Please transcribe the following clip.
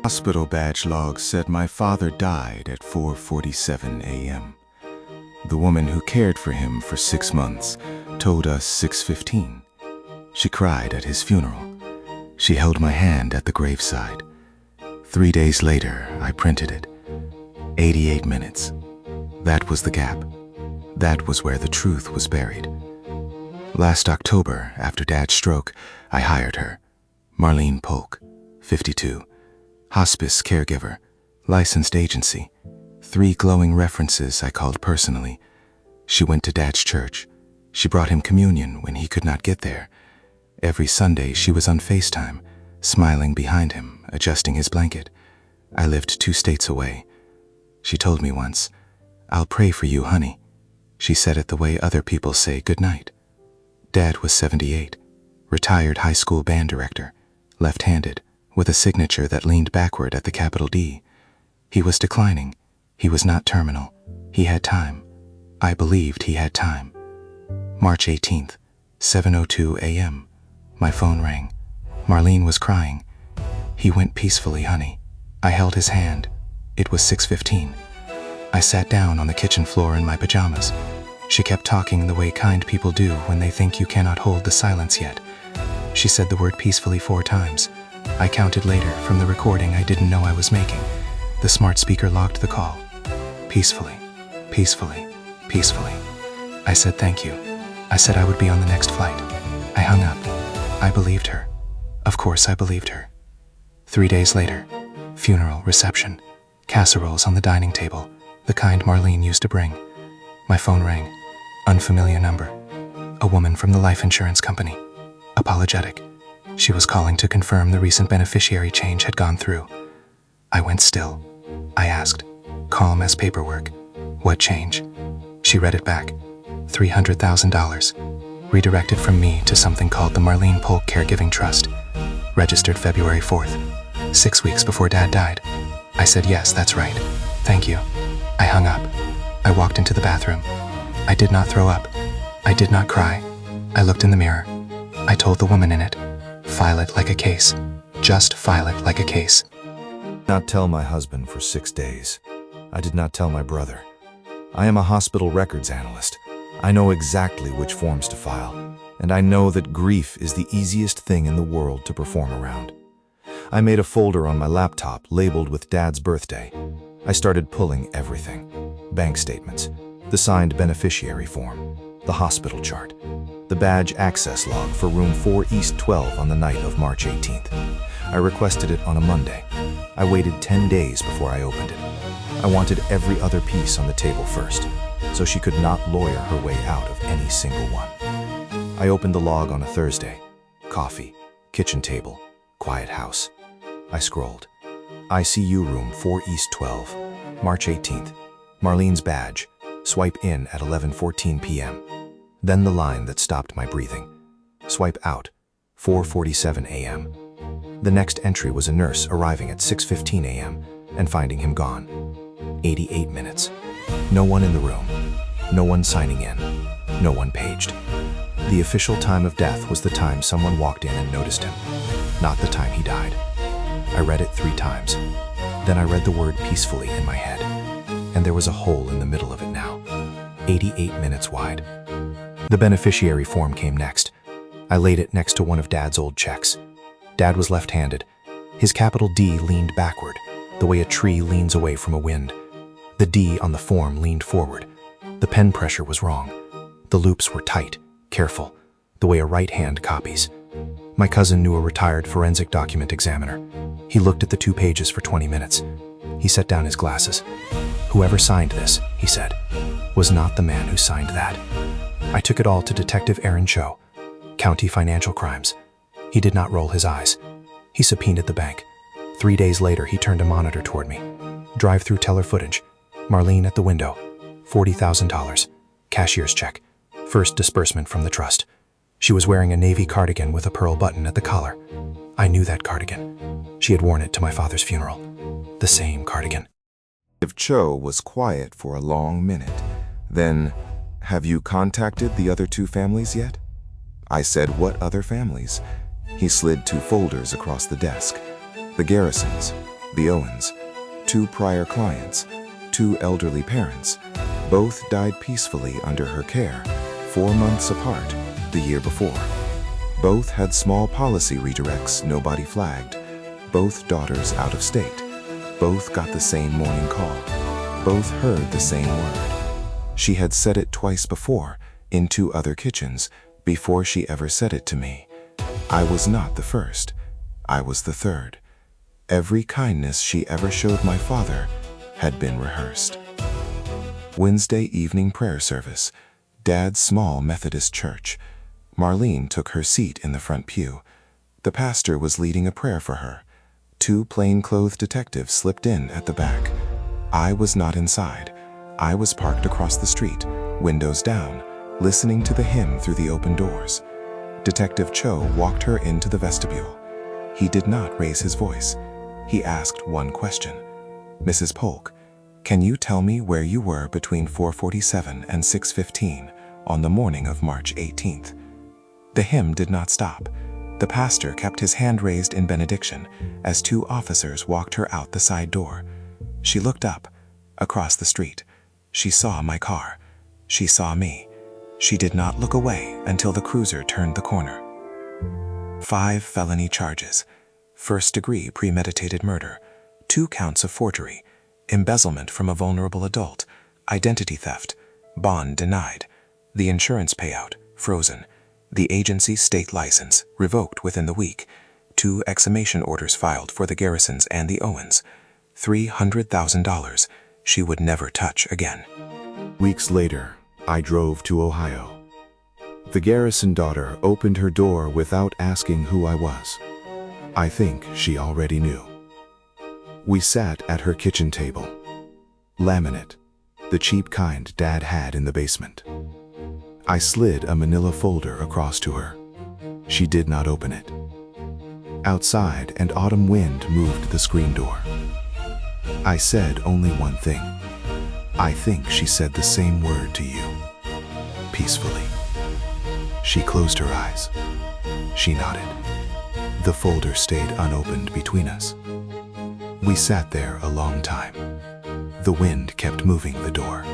Hospital badge log said my father died at 4:47 a.m. The woman who cared for him for 6 months told us 6:15. She cried at his funeral. She held my hand at the graveside. 3 days later, I printed it. 88 minutes. That was the gap. That was where the truth was buried. Last October, after Dad's stroke, I hired her. Marlene Polk, 52. Hospice caregiver, licensed agency. 3 glowing references I called personally. She went to Dad's church. She brought him communion when he could not get there. Every Sunday she was on FaceTime, smiling behind him, adjusting his blanket. I lived 2 states away. She told me once, "I'll pray for you, honey." She said it the way other people say goodnight. Dad was 78, retired high school band director, left-handed, with a signature that leaned backward at the capital D. He was declining. He was not terminal. He had time. I believed he had time. March 18th, 7:02 a.m. My phone rang. Marlene was crying. "He went peacefully, honey." I held his hand. It was 6:15. I sat down on the kitchen floor in my pajamas. She kept talking the way kind people do when they think you cannot hold the silence yet. She said the word peacefully 4 times. I counted later from the recording I didn't know I was making. The smart speaker logged the call. Peacefully, peacefully, peacefully. I said thank you. I said I would be on the next flight. I hung up. I believed her. Of course I believed her. 3 days later, funeral reception. Casseroles on the dining table, the kind Marlene used to bring. My phone rang. Unfamiliar number. A woman from the life insurance company. Apologetic. She was calling to confirm the recent beneficiary change had gone through. I went still. I asked, calm as paperwork, "What change?" She read it back. $300,000. Redirected from me to something called the Marlene Polk Caregiving Trust. Registered February 4th, 6 weeks before Dad died. I said, "Yes, that's right. Thank you." I hung up. I walked into the bathroom. I did not throw up. I did not cry. I looked in the mirror. I told the woman in it, "File it like a case. Just file it like a case." Not tell my husband for 6 days. I did not tell my brother. I am a hospital records analyst. I know exactly which forms to file, and I know that grief is the easiest thing in the world to perform around. I made a folder on my laptop labeled with Dad's birthday. I started pulling everything. Bank statements, the signed beneficiary form, the hospital chart, the badge access log for room 4 East 12 on the night of March 18th. I requested it on a Monday. I waited 10 days before I opened it. I wanted every other piece on the table first, so she could not lawyer her way out of any single one. I opened the log on a Thursday. Coffee, kitchen table, quiet house. I scrolled. ICU room 4 East 12, March 18th. Marlene's badge. Swipe in at 11:14 p.m. Then the line that stopped my breathing. Swipe out, 4:47 a.m. The next entry was a nurse arriving at 6:15 a.m. and finding him gone. 88 minutes. No one in the room. No one signing in. No one paged. The official time of death was the time someone walked in and noticed him, not the time he died. I read it 3 times. Then I read the word peacefully in my head, and there was a hole in the middle of it now, 88 minutes wide. The beneficiary form came next. I laid it next to one of Dad's old checks. Dad was left-handed. His capital D leaned backward, the way a tree leans away from a wind. The D on the form leaned forward. The pen pressure was wrong. The loops were tight, careful, the way a right hand copies. My cousin knew a retired forensic document examiner. He looked at the 2 pages for 20 minutes. He set down his glasses. "Whoever signed this," he said, "was not the man who signed that." I took it all to Detective Aaron Cho, County Financial Crimes. He did not roll his eyes. He subpoenaed the bank. 3 days later, he turned a monitor toward me. Drive-through teller footage. Marlene at the window. $40,000. Cashier's check. First disbursement from the trust. She was wearing a navy cardigan with a pearl button at the collar. I knew that cardigan. She had worn it to my father's funeral. The same cardigan. Cho was quiet for a long minute. Then, "Have you contacted the other 2 families yet?" I said, "What other families?" He slid 2 folders across the desk. "The Garrisons, The Owens, 2 prior clients, 2 elderly parents, both died peacefully under her care, 4 months apart, the year before. Both had small policy redirects nobody flagged, both daughters out of state, both got the same morning call, both heard the same word. She had said it twice before, in 2 other kitchens, before she ever said it to me. I was not the first, I was the third. Every kindness she ever showed my father had been rehearsed. Wednesday evening prayer service, Dad's small Methodist church. Marlene took her seat in the front pew. The pastor was leading a prayer for her. 2 plainclothes detectives slipped in at the back. I was not inside. I was parked across the street, windows down, listening to the hymn through the open doors. Detective Cho walked her into the vestibule. He did not raise his voice. He asked one question. "Mrs. Polk, can you tell me where you were between 4:47 and 6:15 on the morning of March 18th? The hymn did not stop. The pastor kept his hand raised in benediction as 2 officers walked her out the side door. She looked up, across the street. She saw my car. She saw me. She did not look away until the cruiser turned the corner. 5 felony charges: first-degree premeditated murder, 2 counts of forgery, embezzlement from a vulnerable adult, identity theft, bond denied, the insurance payout frozen, the agency's state license revoked within the week, 2 exhumation orders filed for the Garrisons and the Owens, $300,000 she would never touch again. Weeks later, I drove to Ohio. The Garrison daughter opened her door without asking who I was. I think she already knew. We sat at her kitchen table. Laminate, the cheap kind Dad had in the basement. I slid a manila folder across to her. She did not open it. Outside, an autumn wind moved the screen door. I said only one thing. I think she said the same word to you. Peacefully. She closed her eyes. She nodded. The folder stayed unopened between us. We sat there a long time. The wind kept moving the door.